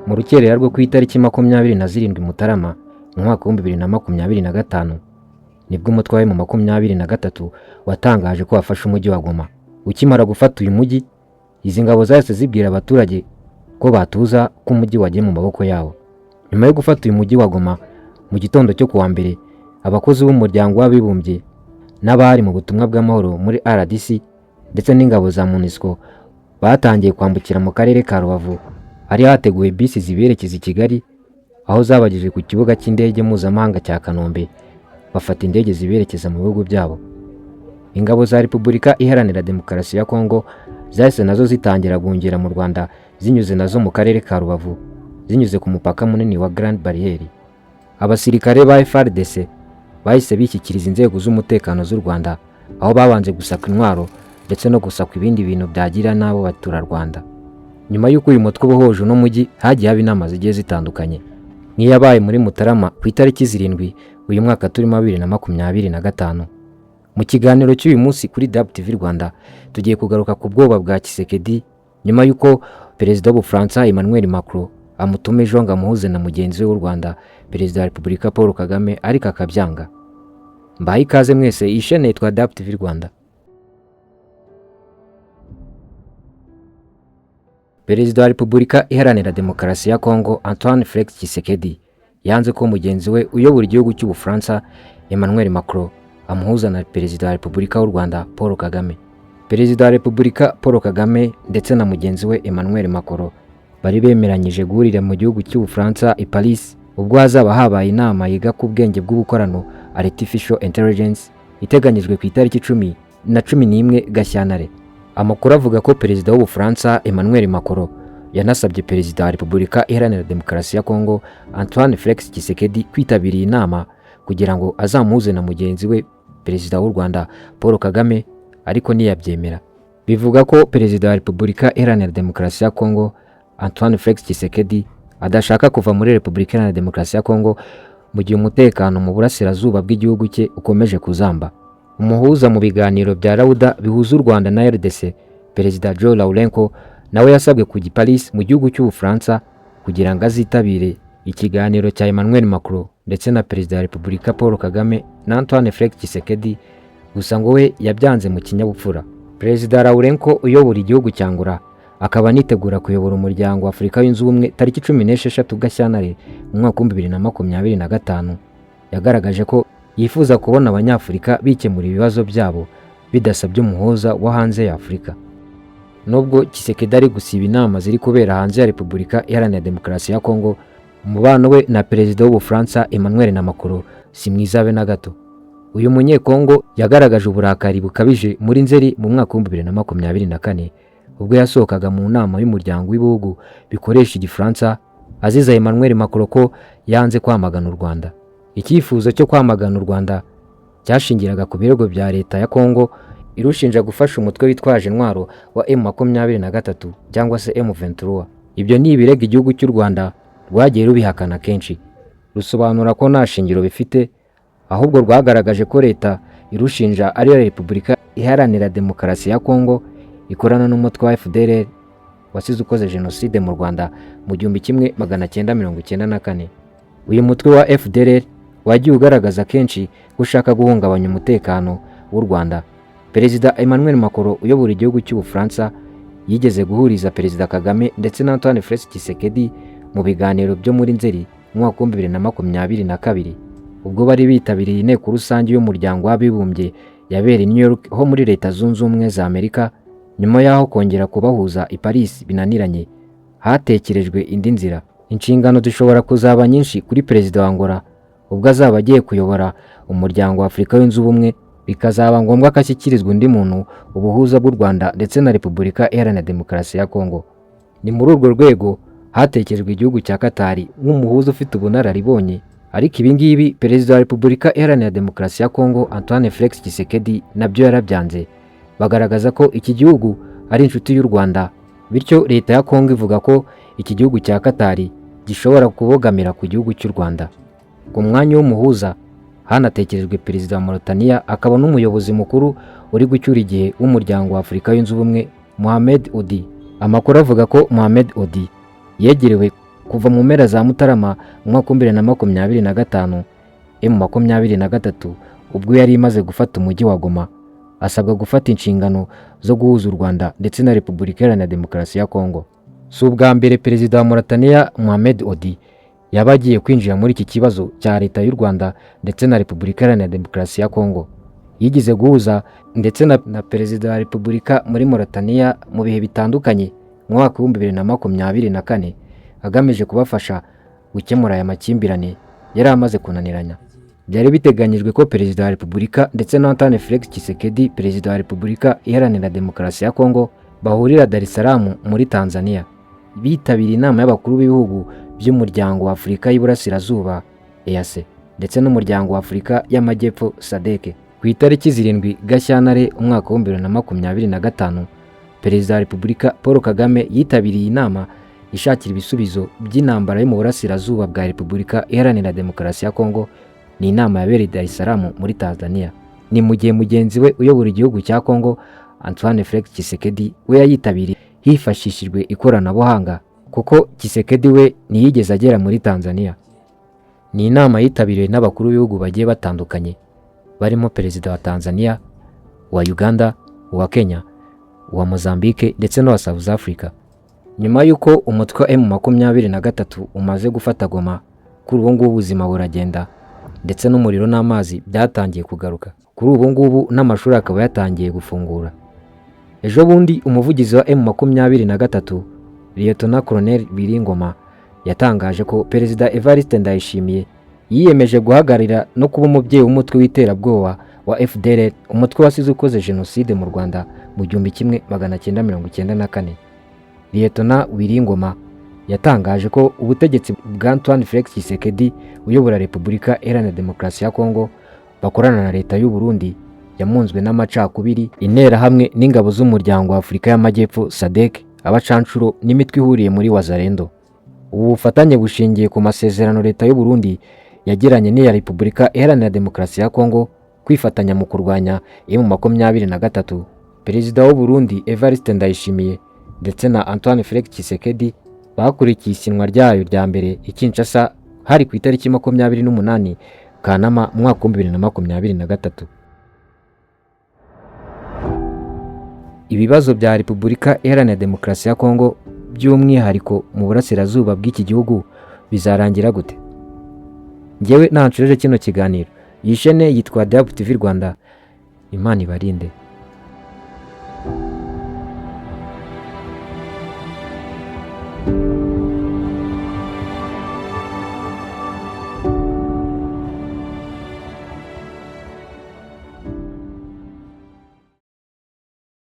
Mu rukerera rwo ku itariki 27 Mutarama mu mwaka wa 2025 nibwo umutwe wa M23 watangaje ko wafashe umujyi wa Goma. Ukimara gufata uyu mujyi, izi ngabo zahise zibwira abaturage ko batuza ko umujyi wagiye mu maboko yabo. Nyuma yo gufata uyu mujyi wa Goma mu gitondo cyo kuwa mbere, abakozi b'umuryango w'abibumbye n'abari mu butumwa bw'amahoro muri RDC ndetse n'ingabo za MONUSCO batangiye kwambukira mu karere ka Rubavu. Hari hateguwe bisi ziberekeza i Kigali, aho zabagejeje ku kibuga cy'indege mpuzamahanga cya Kanombe bafata indege ziberekeza mu bihugu byabo. Ingabo za Repubulika Iharanira Demokarasi ya Kongo zahise nazo zitangira guhungira mu Rwanda, zinyuze nazo mu karere ka Rubavu, zinyuze ku mupaka munini wa Grand Barriere. Abasirikare ba FARDC bahise bishyikiriza inzego z'umutekano z'u Rwanda, aho babanje gusaka intwaro ndetse no gusaka ibindi bintu byagira n'abo baturarwanda. Nyuma y'uko uyu mutwe ubohoje no mujyi, hagiye haba inama zigiye zitandukanye, nk'iyabaye muri Mutarama ku itariki 7 uyu mwaka turimo 2025. Mu kiganiro cy'uyu munsi kuri WTV Rwanda tugiye kugaruka ku bwoba bwa Tshisekedi nyuma y'uko Perezida w'Ubufaransa Emmanuel Macron amutumeje ngo amuhuze na mugenzi we w'u Rwanda, Perezida wa Repubulika Paul Kagame, ariko akabyanga. Mbaye ikaze mwese, iyi chaîne yitwa WTV Rwanda. Perezida wa Repubulika Iharanira Demokarasi ya Kongo Antoine Felix Tshisekedi yanze ko mugenzi we uyobora igihugu cy'Ubufaransa Emmanuel Macron amuhuza na Perezida wa Repubulika w'u Rwanda Paul Kagame. Perezida wa Repubulika Paul Kagame ndetse na mugenzi we Emmanuel Macron bari bemeranyije guhurira mu gihugu cy'Ubufaransa i Paris, ubwo hazaba habaye inama yiga ku bwenge bw'ubukorano Artificial Intelligence iteganyijwe ku itariki 10 na 11 Gashyantare. Amakuru avuga ko Perezida w'Ubufaransa Emmanuel Macron yanasabye Perezida wa Repubulika Iharanira Demokarasi ya Kongo Antoine Felix Tshisekedi kwitabira inama kugira ngo azamuhuze na mugenzi we Perezida w'u Rwanda Paul Kagame, ariko ntiyabyemera. Bivuga ko Perezida wa Repubulika Iharanira Demokarasi ya Kongo Antoine Felix Tshisekedi adashaka kuva muri Repubulika Iharanira Demokarasi ya Kongo mu gihe umutekano mu burasirazuba bw'igihugu cye ukomeje kuzamba. Umuhuza mu biganiro bya Rwanda bihuza u Rwanda na RDC, Perezida Joe Lourenco, nawe yasabwe kujya Paris mu gihugu cy'Ubufaransa kugira ngo azitabire ikiganiro cya Emmanuel Macron ndetse na Perezida wa Repubulika Paul Kagame na Antoine Felix Tshisekedi, gusa ngo we yabyanze mu kinyabupfura. Perezida Lourenco uyobora igihugu cya Angola akaba nitegura kuyobora umuryango wa Afurika yunze ubumwe tariki 16 Gashyantare mu mwaka wa 2025 yagaragaje ko yifuza kubona Abanyafurika bikemura ibibazo byabo bidasabye umuhuza wa hanze ya Afurika. Nubwo Tshisekedi ari gusiba inama ziri kubera hanze ya Repubulika Iharanira Demokarasi ya Kongo, umubano we na Perezida w'Ubufaransa Emmanuel Macron si mwiza be na gato. Uyu munyekongo yagaragaje uburakari bukabije muri Nzeri mu mwaka wa 2024 ubwo yasohokaga mu nama y'umuryango w'ibihugu bikoresha Igifaransa, aziza Emmanuel Macron ko yanze kwamagana u Rwanda. Icyifuzo cyo kwamagana u Rwanda cyashingiraga ku birego bya leta ya Kongo irushinja gufasha umutwe witwaje intwaro wa M23 cyangwa se M23. Ibyo ni ibirego igihugu cy'u Rwanda rwagiye rubihakana kenshi, rusobanura ko nta shingiro bifite, ahubwo rwagaragaje ko leta irushinja ari Repubulika Iharanira Demokarasi ya Kongo ikorana n'umutwe wa FDLR wasize ukoze jenoside mu Rwanda mu 1994. Uyu mutwe wa FDLR wagiye ugaragaza kenshi gushaka guhungabanya umutekano w'u Rwanda. Perezida Emmanuel Macron uyobora igihugu cy'Ubufaransa yigeze guhuriza Perezida Kagame ndetse na Antoine Felix Tshisekedi mu biganiro byo muri Nzeri mu mwaka wa 2022 ubwo bari bitabiriye inteko rusange y'umuryango w'abibumbye yabereye New York ho muri Leta Zunze Ubumwe za Amerika. Nyuma yaho kongera kubahuza i Paris binaniranye, hatekerejwe indi nzira. Inshingano zishobora kuzaba nyinshi kuri Perezida wa Angola ubwo azaba agiye kuyobora umuryango wa Afurika yunze ubumwe, bikazaba ngombwa ko ashyikirizwa undi muntu ubuhuza bw'u Rwanda ndetse na Repubulika Iharanira Demokarasi ya Kongo. Ni muri urwo rwego hatekerejwe igihugu cya Qatar nk'umuhuza ufite ubunararibonye, ariko ibi ngibi Perezida wa Repubulika Iharanira Demokarasi ya Kongo Antoine Felix Tshisekedi nabyo yarabyanze. Bagaragaza ko iki gihugu ari inshuti y'u Rwanda, bityo leta ya Kongo ivuga ko iki gihugu cya Qatar gishobora kubogamira ku gihugu cy'u Rwanda. Ku mwanya w'umuhuza hanatekerejwe Perezida wa Mauritania akaba n'umuyobozi mukuru uri gucyura igihe w'umuryango wa Afurika yunze ubumwe Mohamed Ould. Amakuru avuga ko Mohamed Ould yegerewe Kuva mu mpera za Mutarama mu mwaka wa 2025, M23 ubwo yari imaze gufata umujyi wa Goma, asabwa gufata inshingano zo guhuza u Rwanda ndetse na Repubulika Iharanira Demokarasi ya Kongo. Si ubwa mbere Perezida wa Mauritania Mohamed Ould yaba agiye kwinjira muri iki kibazo cya leta y'u Rwanda ndetse na Repubulika Iharanira Demokarasi ya Kongo. Yigize guhuza ndetse na Perezida wa Repubulika muri Mauritania mu bihe bitandukanye mu mwaka wa 2024 agamije kubafasha gukemura aya makimbirane yari amaze kunaniranya. Byari biteganyijwe ko Perezida wa Repubulika ndetse na Antoine Felix Tshisekedi, Perezida wa Repubulika Iharanira Demokarasi ya Kongo, bahurira Dar es Salaam muri Tanzania, bitabiriye inama y'abakuru b'ibihugu by'umuryango wa Afurika y'Iburasirazuba EAC ndetse n'umuryango wa Afurika y'Amajyepfo SADC. Ku itariki 7 Gashyantare umwaka wa 2025, Perezida wa Repubulika Paul Kagame yitabiriye inama ishakira ibisubizo by'intambara yo mu burasirazuba bwa Repubulika Iharanira Demokarasi ya Kongo. Ni inama yabereye Dar es Salaam muri Tanzania. Ni mu gihe mugenzi we uyobora igihugu cya Kongo Antoine Felix Tshisekedi we yayitabiriye hifashishijwe ikoranabuhanga, kuko Tshisekedi we ntiyigeze agera muri Tanzania. Ni inama yitabiriwe n'abakuru b'ibihugu bagiye batandukanye, barimo Perezida wa Tanzania, wa Uganda, wa Kenya, wa Mozambique ndetse n'uwa South Africa. Nyuma y'uko umutwe wa M23 umaze gufata Goma, kuri ubu ngubu ubuzima buragenda ndetse n'umuriro n'amazi byatangiye kugaruka. Kuri ubu ngubu n'amashuri akaba yatangiye gufungura. Ejo bundi umuvugizi wa M23 Lieutenant Colonel Biringoma yatangaje ko Perezida Evariste Ndayishimiye yiyemeje guhagararira no kuba umubyeyi w'umutwe w'iterabwoba wa FDLR, umutwe wasize ukoze jenoside mu Rwanda mu 1994. Lieutenant Biringoma yatangaje ko ubutegetsi bwa Antoine Felix Tshisekedi uyobora Repubulika Iharanira Demokarasi ya Kongo bakorana na leta y'u Burundi yamunzwe n'amacakubiri, interahamwe n'ingabo z'umuryango wa Afurika y'Amajyepfo SADC, abacanshuro n'imitwe ihuriye muri Wazalendo. Ubu bufatanye bushingiye ku masezerano leta y'u Burundi yagiranye n'iya Repubulika Iharanira Demokarasi ya Kongo kwifatanya mu kurwanya M23. Perezida w'u Burundi Evariste Ndayishimiye ndetse na Antoine Felix Tshisekedi bakurikiye isinwa ryayo rya mbere i Kinshasa hari ku itariki 28 Kanama mu mwaka wa 2023. Ibibazo bya Repubulika Iharanira Demokarasi ya Kongo by'umwihariko mu burasirazuba bw'iki gihugu bizarangira gute? Njyewe nancurije kino kiganiro. Yishene yitwa DAB TV Rwanda. Imana ibarinde.